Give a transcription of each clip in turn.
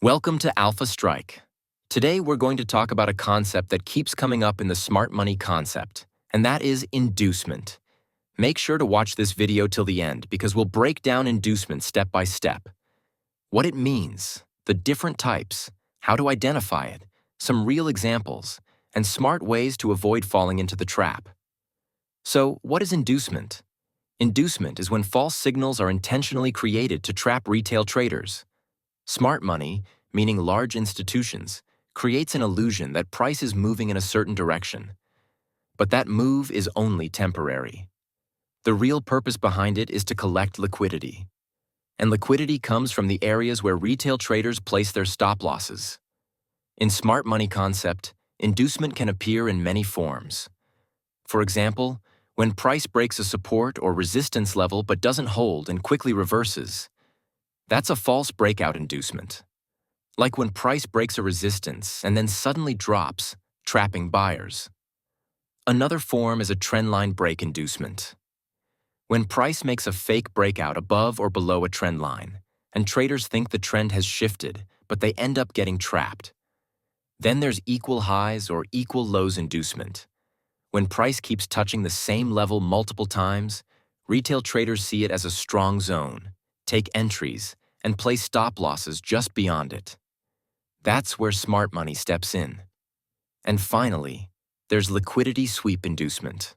Welcome to Alpha Strike. Today we're going to talk about a concept that keeps coming up in the smart money concept, and that is inducement. Make sure to watch this video till the end because we'll break down inducement step by step. What it means, the different types, how to identify it, some real examples, and smart ways to avoid falling into the trap. So, what is inducement? Inducement is when false signals are intentionally created to trap retail traders. Smart money, meaning large institutions, creates an illusion that price is moving in a certain direction. But that move is only temporary. The real purpose behind it is to collect liquidity. And liquidity comes from the areas where retail traders place their stop losses. In smart money concept, inducement can appear in many forms. For example, when price breaks a support or resistance level but doesn't hold and quickly reverses, that's a false breakout inducement. Like when price breaks a resistance and then suddenly drops, trapping buyers. Another form is a trendline break inducement. When price makes a fake breakout above or below a trend line, and traders think the trend has shifted, but they end up getting trapped. Then there's equal highs or equal lows inducement. When price keeps touching the same level multiple times, retail traders see it as a strong zone, take entries, and place stop losses just beyond it. That's where smart money steps in. And finally, there's liquidity sweep inducement.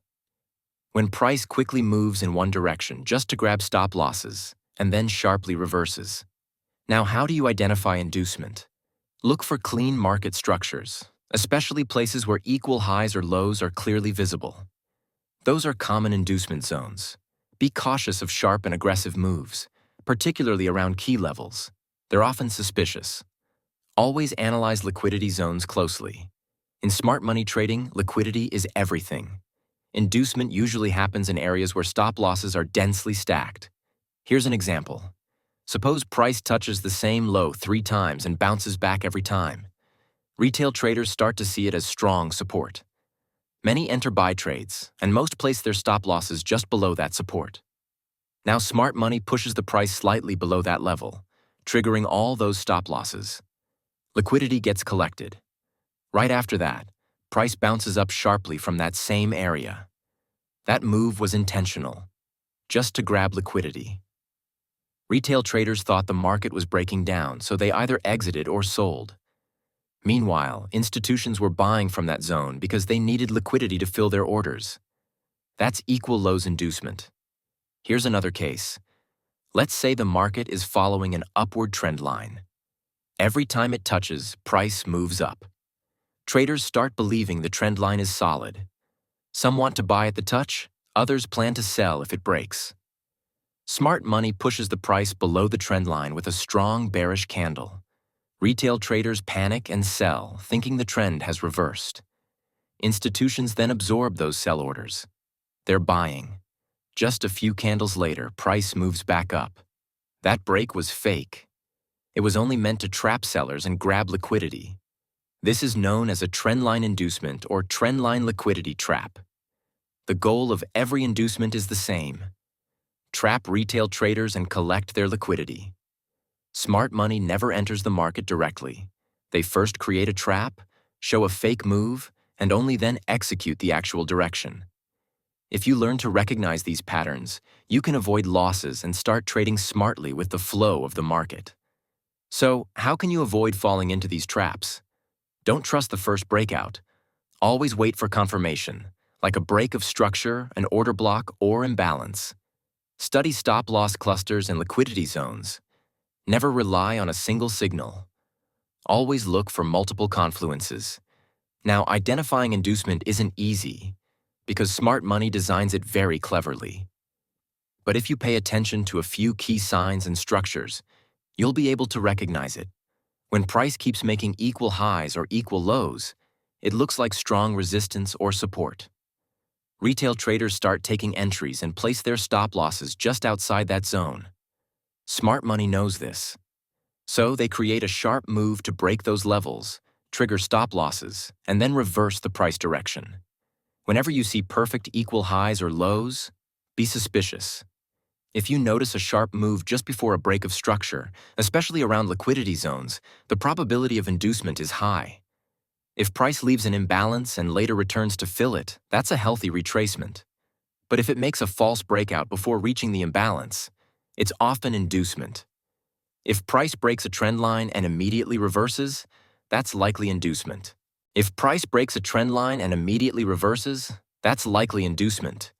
When price quickly moves in one direction just to grab stop losses, and then sharply reverses. Now, how do you identify inducement? Look for clean market structures, especially places where equal highs or lows are clearly visible. Those are common inducement zones. Be cautious of sharp and aggressive moves, particularly around key levels. They're often suspicious. Always analyze liquidity zones closely. In smart money trading, liquidity is everything. Inducement usually happens in areas where stop losses are densely stacked. Here's an example. Suppose price touches the same low 3 times and bounces back every time. Retail traders start to see it as strong support. Many enter buy trades, and most place their stop losses just below that support. Now smart money pushes the price slightly below that level, triggering all those stop losses. Liquidity gets collected. Right after that, price bounces up sharply from that same area. That move was intentional, just to grab liquidity. Retail traders thought the market was breaking down, so they either exited or sold. Meanwhile, institutions were buying from that zone because they needed liquidity to fill their orders. That's equal lows inducement. Here's another case. Let's say the market is following an upward trend line. Every time it touches, price moves up. Traders start believing the trend line is solid. Some want to buy at the touch, others plan to sell if it breaks. Smart money pushes the price below the trend line with a strong bearish candle. Retail traders panic and sell, thinking the trend has reversed. Institutions then absorb those sell orders. They're buying. Just a few candles later, price moves back up. That break was fake. It was only meant to trap sellers and grab liquidity. This is known as a trendline inducement or trendline liquidity trap. The goal of every inducement is the same. Trap retail traders and collect their liquidity. Smart money never enters the market directly. They first create a trap, show a fake move, and only then execute the actual direction. If you learn to recognize these patterns, you can avoid losses and start trading smartly with the flow of the market. So, how can you avoid falling into these traps? Don't trust the first breakout. Always wait for confirmation, like a break of structure, an order block, or imbalance. Study stop-loss clusters and liquidity zones. Never rely on a single signal. Always look for multiple confluences. Now, identifying inducement isn't easy, because smart money designs it very cleverly. But if you pay attention to a few key signs and structures, you'll be able to recognize it. When price keeps making equal highs or equal lows, it looks like strong resistance or support. Retail traders start taking entries and place their stop losses just outside that zone. Smart money knows this. So they create a sharp move to break those levels, trigger stop losses, and then reverse the price direction. Whenever you see perfect equal highs or lows, be suspicious. If you notice a sharp move just before a break of structure, especially around liquidity zones, the probability of inducement is high. If price leaves an imbalance and later returns to fill it, that's a healthy retracement. But if it makes a false breakout before reaching the imbalance, it's often inducement. If price breaks a trend line and immediately reverses, that's likely inducement. If price breaks a trend line and immediately reverses, that's likely inducement.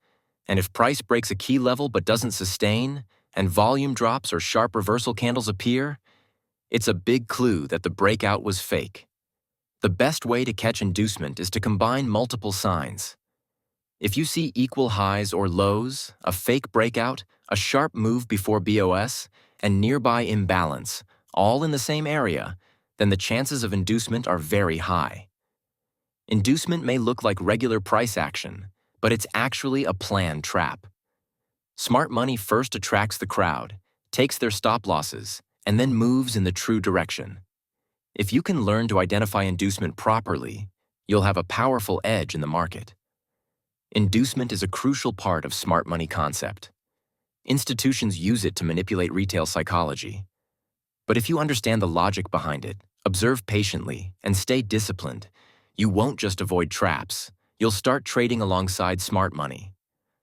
And if price breaks a key level but doesn't sustain, and volume drops or sharp reversal candles appear, it's a big clue that the breakout was fake. The best way to catch inducement is to combine multiple signs. If you see equal highs or lows, a fake breakout, a sharp move before BOS, and nearby imbalance, all in the same area, then the chances of inducement are very high. Inducement may look like regular price action, but it's actually a planned trap. Smart money first attracts the crowd, takes their stop losses, and then moves in the true direction. If you can learn to identify inducement properly, you'll have a powerful edge in the market. Inducement is a crucial part of smart money concept. Institutions use it to manipulate retail psychology. But if you understand the logic behind it, observe patiently, and stay disciplined, you won't just avoid traps, you'll start trading alongside smart money.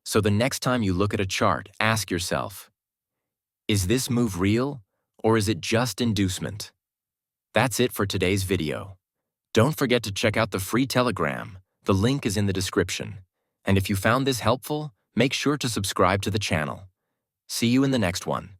So the next time you look at a chart, ask yourself, is this move real, or is it just inducement? That's it for today's video. Don't forget to check out the free Telegram. The link is in the description. And if you found this helpful, make sure to subscribe to the channel. See you in the next one.